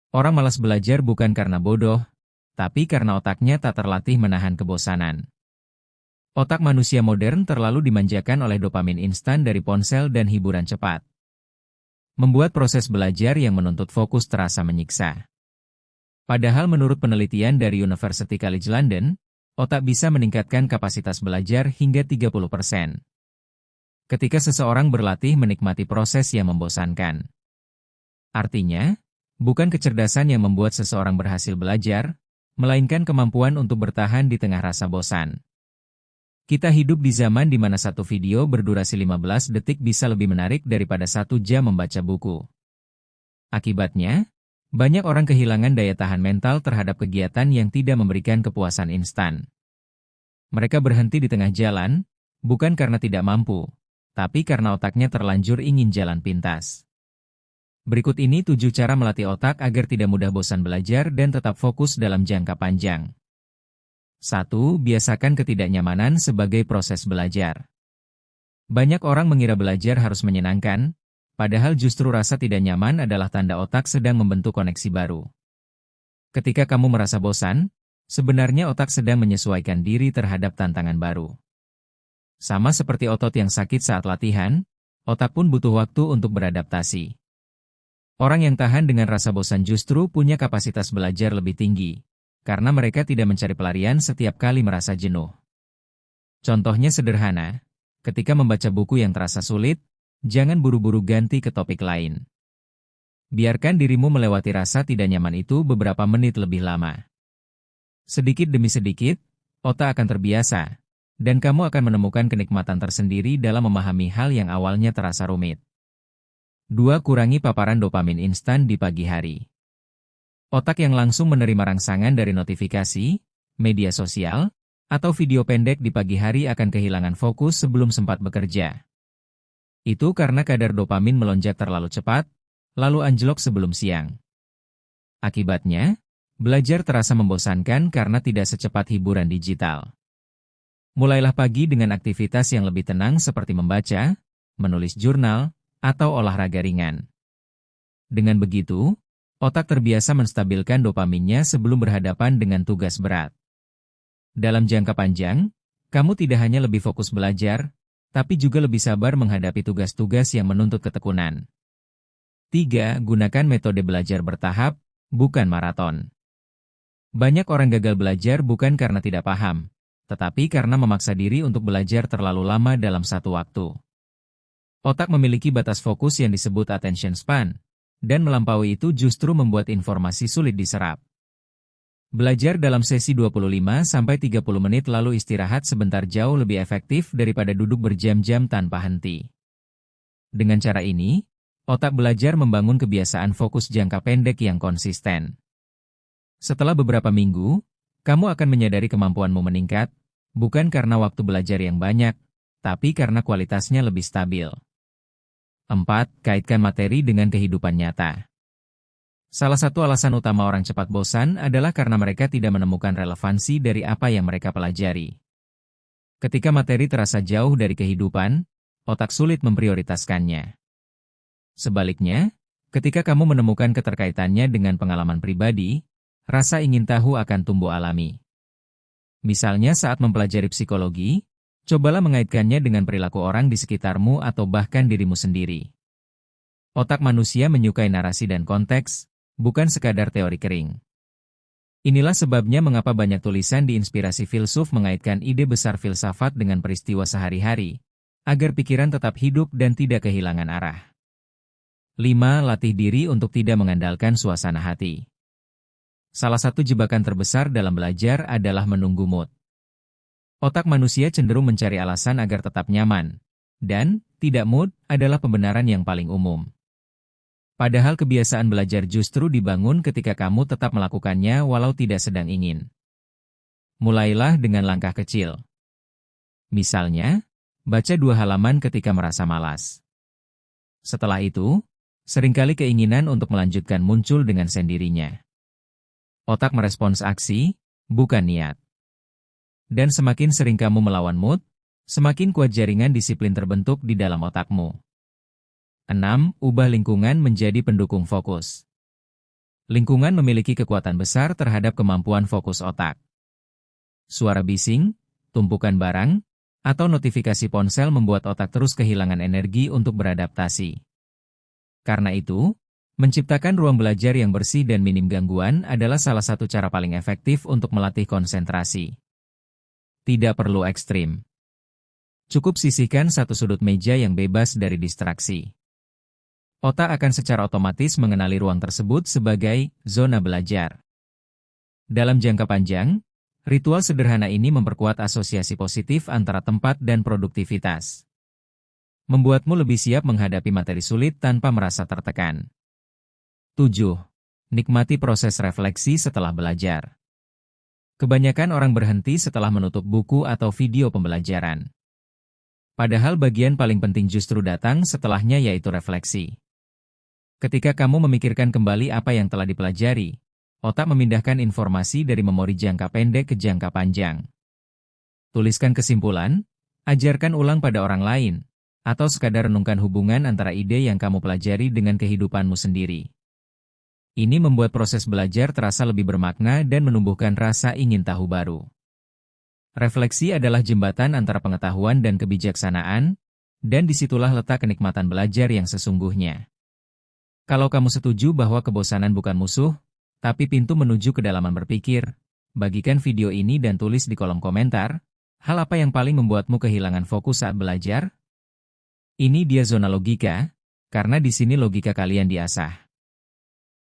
Orang malas belajar bukan karena bodoh, tapi karena otaknya tak terlatih menahan kebosanan. Otak manusia modern terlalu dimanjakan oleh dopamin instan dari ponsel dan hiburan cepat. Membuat proses belajar yang menuntut fokus terasa menyiksa. Padahal menurut penelitian dari University College London, otak bisa meningkatkan kapasitas belajar hingga 30% ketika seseorang berlatih menikmati proses yang membosankan. Artinya, bukan kecerdasan yang membuat seseorang berhasil belajar, melainkan kemampuan untuk bertahan di tengah rasa bosan. Kita hidup di zaman di mana satu video berdurasi 15 detik bisa lebih menarik daripada 1 jam membaca buku. Akibatnya, banyak orang kehilangan daya tahan mental terhadap kegiatan yang tidak memberikan kepuasan instan. Mereka berhenti di tengah jalan, bukan karena tidak mampu, tapi karena otaknya terlanjur ingin jalan pintas. Berikut ini 7 cara melatih otak agar tidak mudah bosan belajar dan tetap fokus dalam jangka panjang. 1. Biasakan ketidaknyamanan sebagai proses belajar. Banyak orang mengira belajar harus menyenangkan, padahal justru rasa tidak nyaman adalah tanda otak sedang membentuk koneksi baru. Ketika kamu merasa bosan, sebenarnya otak sedang menyesuaikan diri terhadap tantangan baru. Sama seperti otot yang sakit saat latihan, otak pun butuh waktu untuk beradaptasi. Orang yang tahan dengan rasa bosan justru punya kapasitas belajar lebih tinggi, karena mereka tidak mencari pelarian setiap kali merasa jenuh. Contohnya sederhana, ketika membaca buku yang terasa sulit, jangan buru-buru ganti ke topik lain. Biarkan dirimu melewati rasa tidak nyaman itu beberapa menit lebih lama. Sedikit demi sedikit, otak akan terbiasa, dan kamu akan menemukan kenikmatan tersendiri dalam memahami hal yang awalnya terasa rumit. 2. Kurangi paparan dopamin instan di pagi hari. Otak yang langsung menerima rangsangan dari notifikasi, media sosial, atau video pendek di pagi hari akan kehilangan fokus sebelum sempat bekerja. Itu karena kadar dopamin melonjak terlalu cepat, lalu anjlok sebelum siang. Akibatnya, belajar terasa membosankan karena tidak secepat hiburan digital. Mulailah pagi dengan aktivitas yang lebih tenang seperti membaca, menulis jurnal, atau olahraga ringan. Dengan begitu, otak terbiasa menstabilkan dopaminnya sebelum berhadapan dengan tugas berat. Dalam jangka panjang, kamu tidak hanya lebih fokus belajar, tapi juga lebih sabar menghadapi tugas-tugas yang menuntut ketekunan. 3. Gunakan metode belajar bertahap, bukan maraton. Banyak orang gagal belajar bukan karena tidak paham, tetapi karena memaksa diri untuk belajar terlalu lama dalam satu waktu. Otak memiliki batas fokus yang disebut attention span, dan melampaui itu justru membuat informasi sulit diserap. Belajar dalam sesi 25-30 menit lalu istirahat sebentar jauh lebih efektif daripada duduk berjam-jam tanpa henti. Dengan cara ini, otak belajar membangun kebiasaan fokus jangka pendek yang konsisten. Setelah beberapa minggu, kamu akan menyadari kemampuanmu meningkat, bukan karena waktu belajar yang banyak, tapi karena kualitasnya lebih stabil. 4. Kaitkan materi dengan kehidupan nyata. Salah satu alasan utama orang cepat bosan adalah karena mereka tidak menemukan relevansi dari apa yang mereka pelajari. Ketika materi terasa jauh dari kehidupan, otak sulit memprioritaskannya. Sebaliknya, ketika kamu menemukan keterkaitannya dengan pengalaman pribadi, rasa ingin tahu akan tumbuh alami. Misalnya saat mempelajari psikologi, cobalah mengaitkannya dengan perilaku orang di sekitarmu atau bahkan dirimu sendiri. Otak manusia menyukai narasi dan konteks, bukan sekadar teori kering. Inilah sebabnya mengapa banyak tulisan di inspirasi filsuf mengaitkan ide besar filsafat dengan peristiwa sehari-hari, agar pikiran tetap hidup dan tidak kehilangan arah. 5. Latih diri untuk tidak mengandalkan suasana hati. Salah satu jebakan terbesar dalam belajar adalah menunggu mood. Otak manusia cenderung mencari alasan agar tetap nyaman, dan tidak mood adalah pembenaran yang paling umum. Padahal kebiasaan belajar justru dibangun ketika kamu tetap melakukannya walau tidak sedang ingin. Mulailah dengan langkah kecil. Misalnya, baca 2 halaman ketika merasa malas. Setelah itu, seringkali keinginan untuk melanjutkan muncul dengan sendirinya. Otak merespons aksi, bukan niat. Dan semakin sering kamu melawan mood, semakin kuat jaringan disiplin terbentuk di dalam otakmu. 6. Ubah lingkungan menjadi pendukung fokus. Lingkungan memiliki kekuatan besar terhadap kemampuan fokus otak. Suara bising, tumpukan barang, atau notifikasi ponsel membuat otak terus kehilangan energi untuk beradaptasi. Karena itu, menciptakan ruang belajar yang bersih dan minim gangguan adalah salah satu cara paling efektif untuk melatih konsentrasi. Tidak perlu ekstrim. Cukup sisihkan satu sudut meja yang bebas dari distraksi. Otak akan secara otomatis mengenali ruang tersebut sebagai zona belajar. Dalam jangka panjang, ritual sederhana ini memperkuat asosiasi positif antara tempat dan produktivitas. Membuatmu lebih siap menghadapi materi sulit tanpa merasa tertekan. 7. Nikmati proses refleksi setelah belajar. Kebanyakan orang berhenti setelah menutup buku atau video pembelajaran. Padahal bagian paling penting justru datang setelahnya, yaitu refleksi. Ketika kamu memikirkan kembali apa yang telah dipelajari, otak memindahkan informasi dari memori jangka pendek ke jangka panjang. Tuliskan kesimpulan, ajarkan ulang pada orang lain, atau sekadar renungkan hubungan antara ide yang kamu pelajari dengan kehidupanmu sendiri. Ini membuat proses belajar terasa lebih bermakna dan menumbuhkan rasa ingin tahu baru. Refleksi adalah jembatan antara pengetahuan dan kebijaksanaan, dan disitulah letak kenikmatan belajar yang sesungguhnya. Kalau kamu setuju bahwa kebosanan bukan musuh, tapi pintu menuju kedalaman berpikir, bagikan video ini dan tulis di kolom komentar, hal apa yang paling membuatmu kehilangan fokus saat belajar? Ini dia Zona Logika, karena di sini logika kalian diasah.